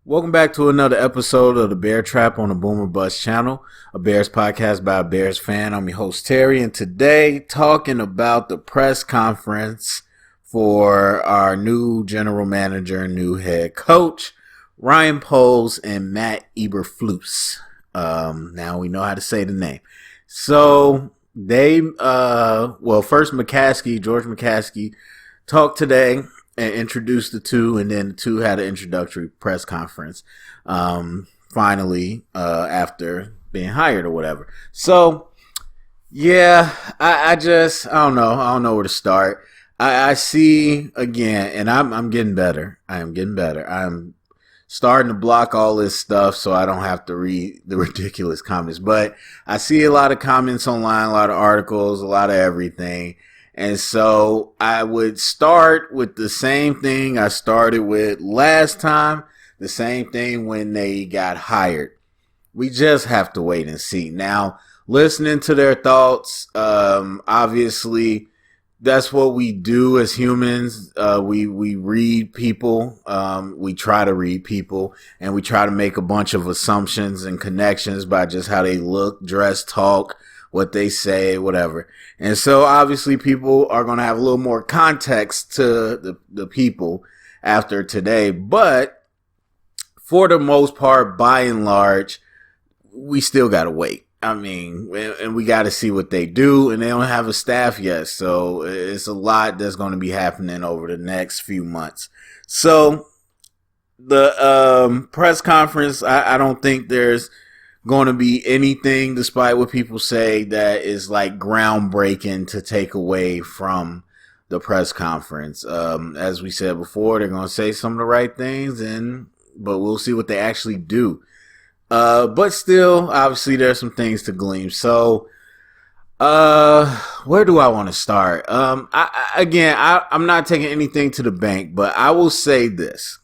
Welcome back to another episode of the Bear Trap on the Boomer Bust channel, a Bears podcast by a Bears fan. I'm your host, Terry, and today talking about the press conference for our new general manager and new head coach, Ryan Poles and Matt Eberflus. Now we know how to say the name. So they, first George McCaskey talked today and introduced the two, and then the two had an introductory press conference finally after being hired or whatever. So yeah, I don't know where to start. I see again, and I'm getting better. I am getting better. I'm starting to block all this stuff so I don't have to read the ridiculous comments, but I see a lot of comments online, a lot of articles, a lot of everything. And so I would start with the same thing I started with last time, the same thing when they got hired. We just have to wait and see. Now, listening to their thoughts, obviously, that's what we do as humans. We read people. We try to read people, and we try to make a bunch of assumptions and connections by just how they look, dress, talk, what they say, whatever. And so obviously people are going to have a little more context to the people after today. But for the most part, by and large, we still got to wait. I mean, and we got to see what they do, and they don't have a staff yet. So it's a lot that's going to be happening over the next few months. So the press conference, I don't think there's going to be anything, despite what people say, that is like groundbreaking to take away from the press conference. As we said before, they're going to say some of the right things, but we'll see what they actually do. But still, obviously, there's some things to glean. So, where do I want to start? I'm not taking anything to the bank, but I will say this.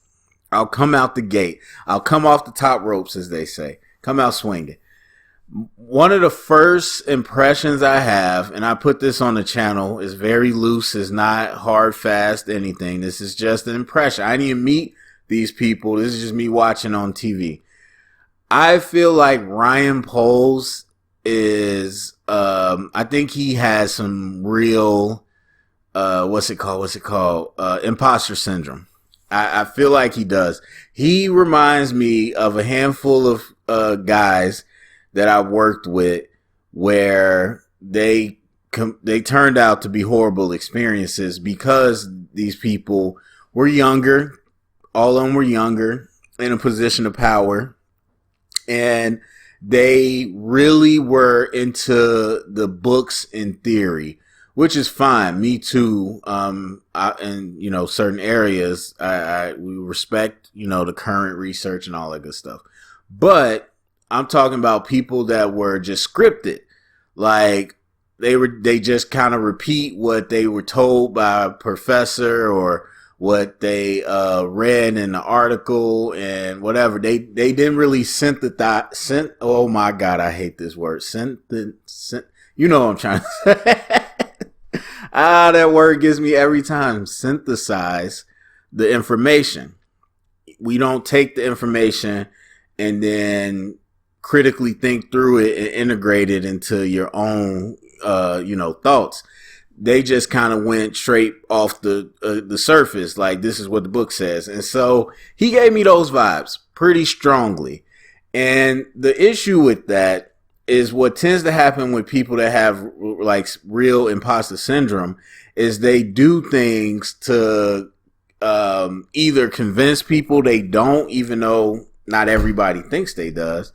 I'll come out the gate. I'll come off the top ropes, as they say. Come out swinging. One of the first impressions I have, and I put this on the channel, is very loose, is not hard, fast, anything. This is just an impression. I didn't even meet these people. This is just me watching on TV. I feel like Ryan Poles is, I think he has some real, imposter syndrome. I feel like he does. He reminds me of a handful of guys that I worked with where they turned out to be horrible experiences because these people were younger. All of them were younger, in a position of power, and they really were into the books in theory, which is fine. Me too. In certain areas, we respect, the current research and all that good stuff. But I'm talking about people that were just scripted. Like they just kind of repeat what they were told by a professor or what they read in the article and whatever. They didn't really oh my God, I hate this word. You know what I'm trying to say. That word gives me every time. Synthesize the information. We don't take the information and then critically think through it and integrate it into your own, thoughts. They just kind of went straight off the surface, like this is what the book says. And so he gave me those vibes pretty strongly. And the issue with that is what tends to happen with people that have like real imposter syndrome is they do things to either convince people they don't, even though not everybody thinks they does,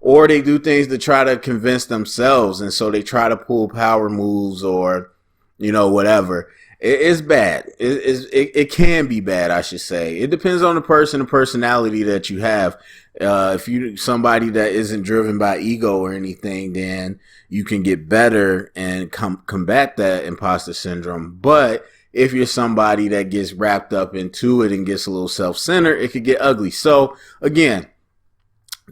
or they do things to try to convince themselves. And so they try to pull power moves or, whatever. It's bad. It can be bad, I should say. It depends on the person, the personality that you have. If you somebody that isn't driven by ego or anything, then you can get better and combat that imposter syndrome. But if you're somebody that gets wrapped up into it and gets a little self-centered, it could get ugly. So again,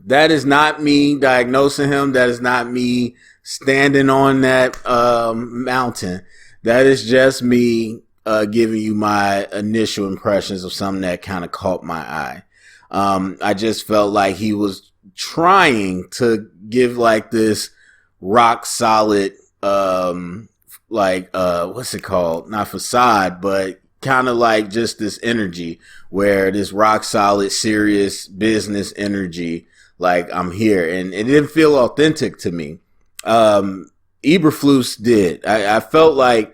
that is not me diagnosing him. That is not me standing on that mountain. That is just me giving you my initial impressions of something that kind of caught my eye. I just felt like he was trying to give like this rock solid, what's it called? Not facade, but kind of like just this energy where this rock solid, serious business energy, like I'm here. And it didn't feel authentic to me. Eberflus did. I felt like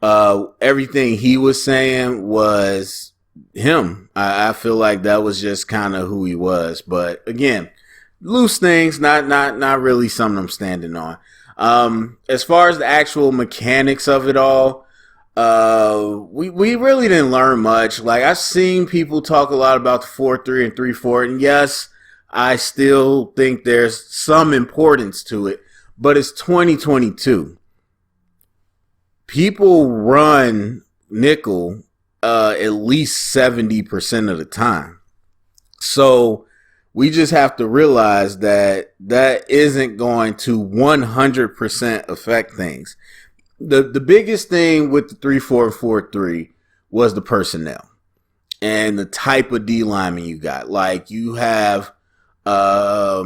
everything he was saying was him. I feel like that was just kind of who he was. But again, loose things, not really something I'm standing on. As far as the actual mechanics of it all, we really didn't learn much. Like, I've seen people talk a lot about the 4-3 and 3-4, and yes, I still think there's some importance to it, but it's 2022. People run nickel at least 70% of the time. So we just have to realize that that isn't going to 100% affect things. The biggest thing with the 3-4 and 4-3 was the personnel and the type of D lineman you got. Like, you have, I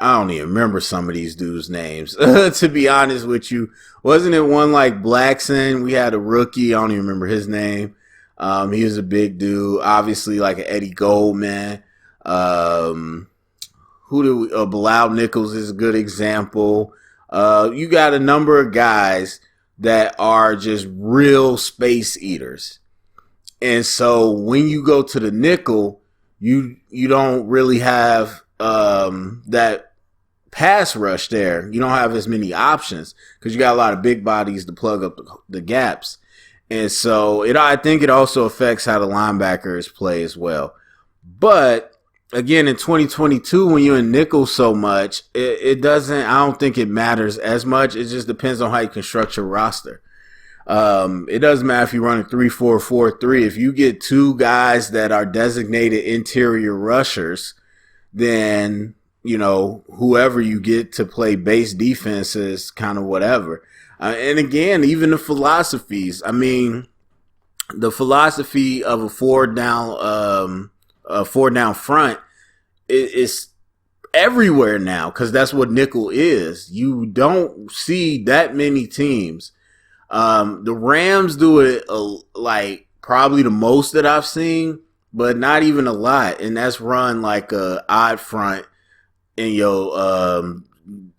don't even remember some of these dudes' names, to be honest with you. Wasn't it one like Blackson? We had a rookie. I don't even remember his name. He was a big dude, obviously like an Eddie Goldman. Bilal Nichols is a good example. You got a number of guys that are just real space eaters. And so when you go to the nickel, you don't really have that pass rush there. You don't have as many options because you got a lot of big bodies to plug up the gaps. And so I think it also affects how the linebackers play as well. But again, in 2022, when you're in nickel so much, it doesn't, I don't think it matters as much. It just depends on how you construct your roster. It doesn't matter if you run a 3-4, 4-3. If you get two guys that are designated interior rushers, then, you know, whoever you get to play base defense is kind of whatever. And again, even the philosophies. I mean, the philosophy of a four down front is everywhere now because that's what nickel is. You don't see that many teams. The Rams do it like probably the most that I've seen, but not even a lot. And that's run like a odd front in your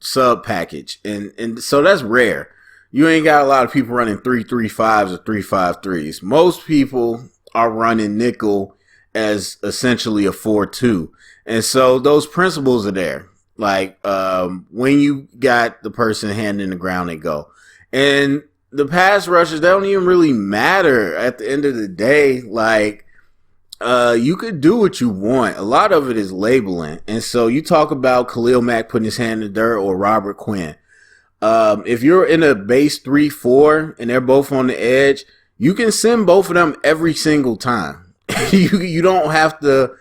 sub package. And so that's rare. You ain't got a lot of people running 3-3-5s or 3-5-3s. Most people are running nickel as essentially a 4-2. And so those principles are there. Like, when you got the person hand in the ground, they go. And the pass rushes, they don't even really matter at the end of the day. Like, you could do what you want. A lot of it is labeling. And so you talk about Khalil Mack putting his hand in the dirt or Robert Quinn. If you're in a base 3-4 and they're both on the edge, you can send both of them every single time. You don't have to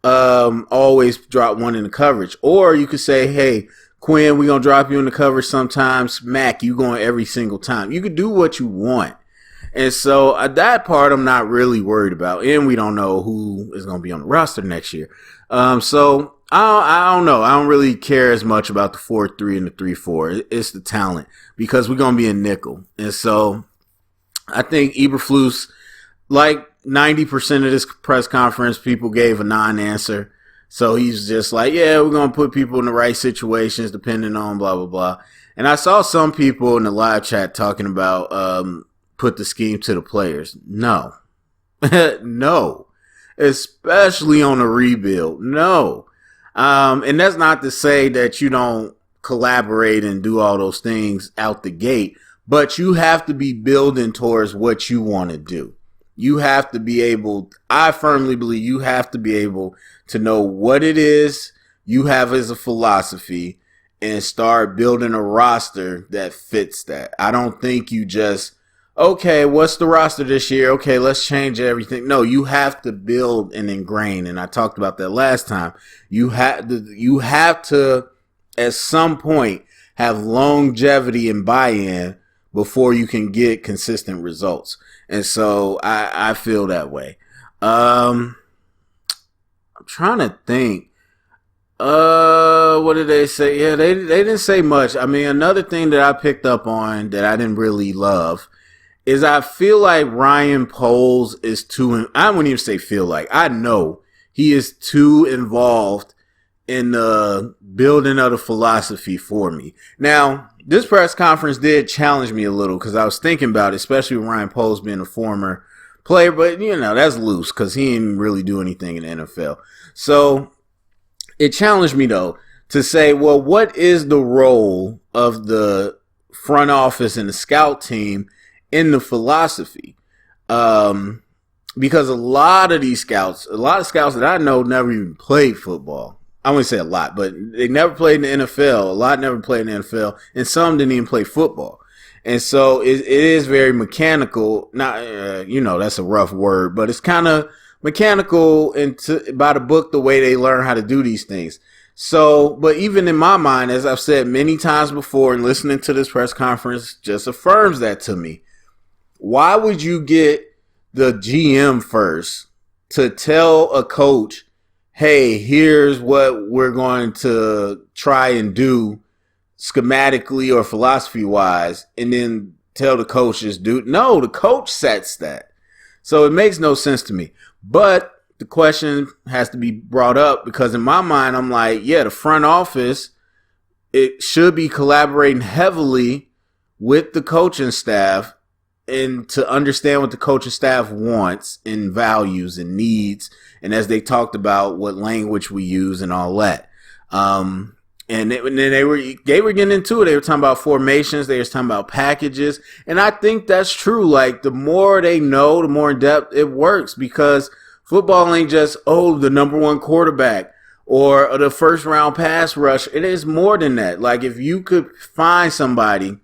always drop one in the coverage. Or you could say, hey, Quinn, we're going to drop you in the coverage sometimes. Mac, you going every single time. You could do what you want. And so that part I'm not really worried about. And we don't know who is going to be on the roster next year. So I don't know. I don't really care as much about the 4-3 and the 3-4. It's the talent because we're going to be in nickel. And so I think Eberflus, like 90% of this press conference, people gave a non-answer. So he's just like, yeah, we're going to put people in the right situations depending on blah, blah, blah. And I saw some people in the live chat talking about put the scheme to the players. No. No. Especially on a rebuild. No. And that's not to say that you don't collaborate and do all those things out the gate, but you have to be building towards what you want to do. You have to be able, I firmly believe you have to be able to know what it is you have as a philosophy and start building a roster that fits that. I don't think you just, okay, what's the roster this year? Okay, let's change everything. No, you have to build and ingrain. And I talked about that last time. You have to at some point have longevity and buy-in before you can get consistent results. And so I feel that way. I'm trying to think. What did they say? Yeah, they didn't say much. I mean, another thing that I picked up on that I didn't really love is I feel like Ryan Poles is too, I wouldn't even say feel like, I know he is too involved in the building of the philosophy for me. Now, this press conference did challenge me a little because I was thinking about it, especially with Ryan Poles being a former player, but that's loose because he didn't really do anything in the NFL. So it challenged me though to say, well, what is the role of the front office and the scout team in the philosophy? Because a lot of scouts that I know never even played football. I wouldn't say a lot, but they never played in the NFL. A lot never played in the NFL, and some didn't even play football. And so it is very mechanical. Not, that's a rough word, but it's kind of mechanical by the book, the way they learn how to do these things. So, but even in my mind, as I've said many times before, and listening to this press conference just affirms that to me. Why would you get the GM first to tell a coach, hey, here's what we're going to try and do schematically or philosophy wise, and then tell the coaches, no, the coach sets that. So it makes no sense to me. But the question has to be brought up because in my mind, I'm like, yeah, the front office, it should be collaborating heavily with the coaching staff and to understand what the coaching staff wants and values and needs. And as they talked about what language we use and all that. And then they were getting into it. They were talking about formations. They were talking about packages. And I think that's true. Like the more they know, the more in depth it works because football ain't just, the number one quarterback or the first round pass rush. It is more than that. Like if you could find somebody,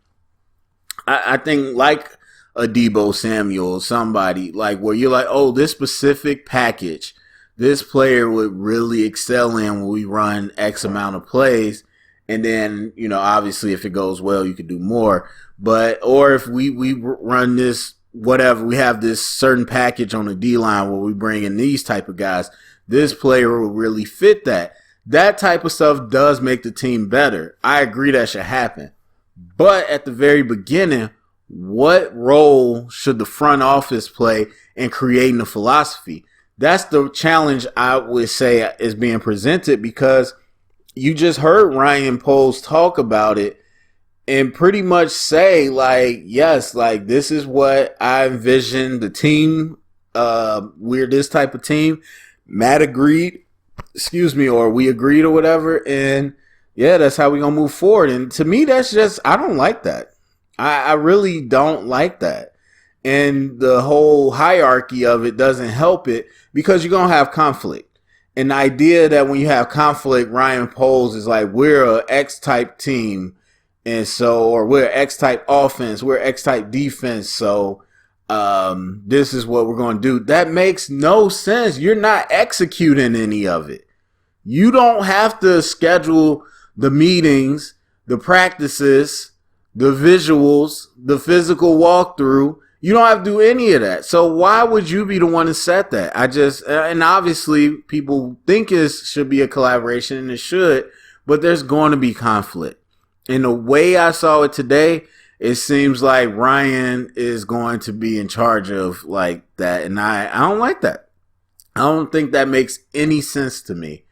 I think like a Deebo Samuel, somebody like where you're like, this specific package, this player would really excel in when we run X amount of plays. And then, obviously if it goes well, you could do more. Or if we run this, whatever, we have this certain package on the D-line where we bring in these type of guys, this player will really fit that. That type of stuff does make the team better. I agree that should happen. But at the very beginning, what role should the front office play in creating the philosophy? That's the challenge I would say is being presented because you just heard Ryan Poles talk about it and pretty much say like, yes, like this is what I envision the team. We're this type of team. Matt agreed, or we agreed or whatever. And yeah, that's how we're going to move forward. And to me, that's just, I don't like that. I really don't like that. And the whole hierarchy of it doesn't help it because you're going to have conflict. And the idea that when you have conflict, Ryan Poles is like, we're an X-type team. And so, or we're X type offense, we're X type defense. So, this is what we're going to do. That makes no sense. You're not executing any of it. You don't have to schedule the meetings, the practices, the visuals, the physical walkthrough. You don't have to do any of that. So why would you be the one to set that? And obviously people think it should be a collaboration and it should, but there's going to be conflict. And the way I saw it today, it seems like Ryan is going to be in charge of like that. And I don't like that. I don't think that makes any sense to me.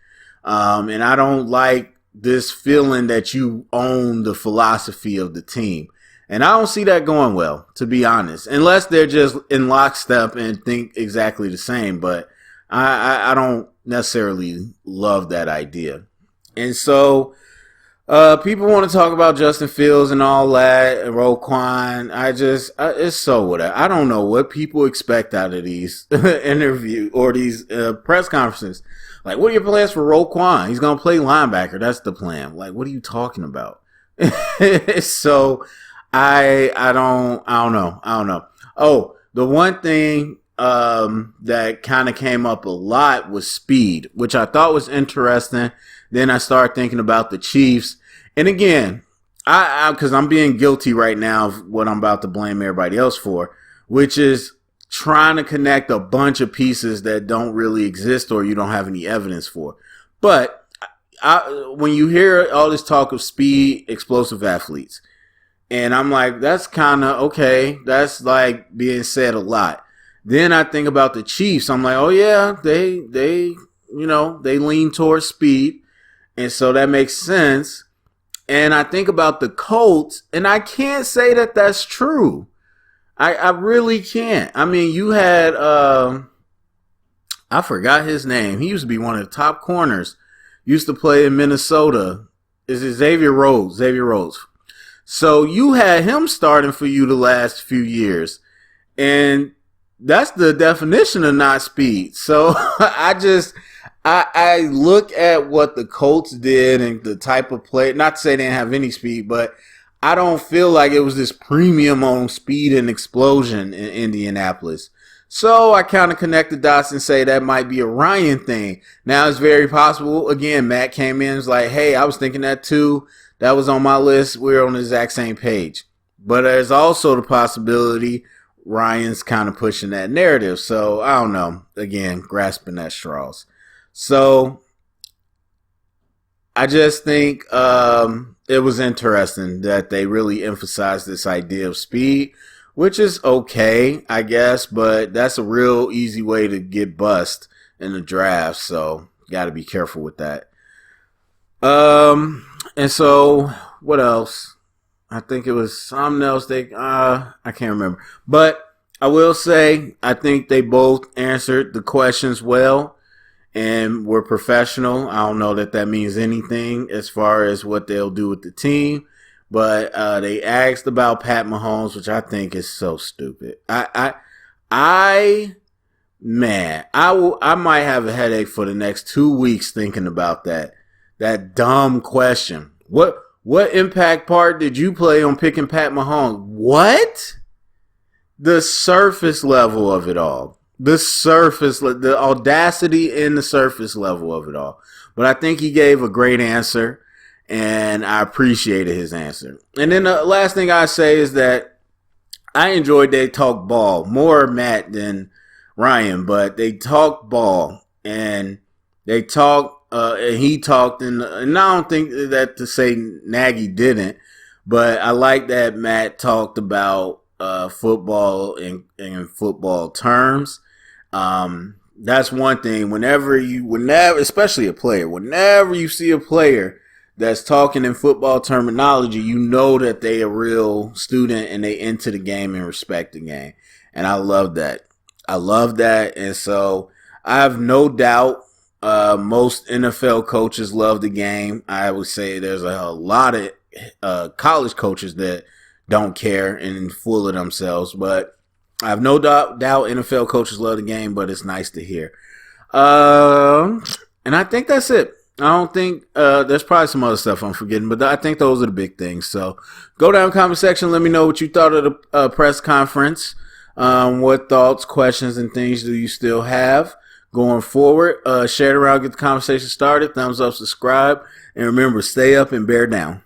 And I don't like this feeling that you own the philosophy of the team. And I don't see that going well, to be honest, unless they're just in lockstep and think exactly the same. But I don't necessarily love that idea. And so people want to talk about Justin Fields and all that, and Roquan. It's so whatever. I don't know what people expect out of these interview or these press conferences. Like, what are your plans for Roquan? He's going to play linebacker. That's the plan. Like, what are you talking about? So I don't know. Oh, the one thing that kind of came up a lot was speed, which I thought was interesting. Then I started thinking about the Chiefs. And again, because I'm being guilty right now of what I'm about to blame everybody else for, which is trying to connect a bunch of pieces that don't really exist or you don't have any evidence for. But when you hear all this talk of speed, explosive athletes, and I'm like, that's kind of okay. That's like being said a lot. Then I think about the Chiefs. I'm like, oh yeah, they lean towards speed. And so that makes sense. And I think about the Colts, and I can't say that that's true. I really can't. I mean, you had, I forgot his name. He used to be one of the top corners. Used to play in Minnesota. Is it Xavier Rhodes? Xavier Rhodes. So you had him starting for you the last few years. And that's the definition of not speed. So I look at what the Colts did and the type of play, not to say they didn't have any speed, but I don't feel like it was this premium on speed and explosion in Indianapolis. So I kind of connect the dots and say that might be a Ryan thing. Now it's very possible. Again, Matt came in and was like, hey, I was thinking that too. That was on my list. We're on the exact same page. But there's also the possibility Ryan's kind of pushing that narrative. So I don't know. Again, grasping at straws. So I just think it was interesting that they really emphasized this idea of speed, which is okay, I guess, but that's a real easy way to get bust in the draft. So got to be careful with that. And so what else? I think it was something else I can't remember. But I will say I think they both answered the questions well and were professional. I don't know that means anything as far as what they'll do with the team. But they asked about Pat Mahomes, which I think is so stupid. I might have a headache for the next 2 weeks thinking about that dumb question. What impact part did you play on picking Pat Mahomes? What? The surface level of it all. The audacity in the surface level of it all. But I think he gave a great answer, and I appreciated his answer. And then the last thing I say is that I enjoyed they talk ball. More Matt than Ryan, but they talk ball. And they talk, and he talked, and I don't think that to say Nagy didn't, but I like that Matt talked about football in football terms. That's one thing. Whenever, especially a player, whenever you see a player that's talking in football terminology, you know that they a real student and they into the game and respect the game. And I love that. And so I have no doubt most NFL coaches love the game. I would say there's a lot of college coaches that don't care and full of themselves, but I have no doubt NFL coaches love the game, but it's nice to hear. And I think that's it. I don't think there's probably some other stuff I'm forgetting, but I think those are the big things. So go down in the comment section. Let me know what you thought of the press conference. What thoughts, questions, and things do you still have going forward? Share it around, get the conversation started. Thumbs up, subscribe, and remember, stay up and bear down.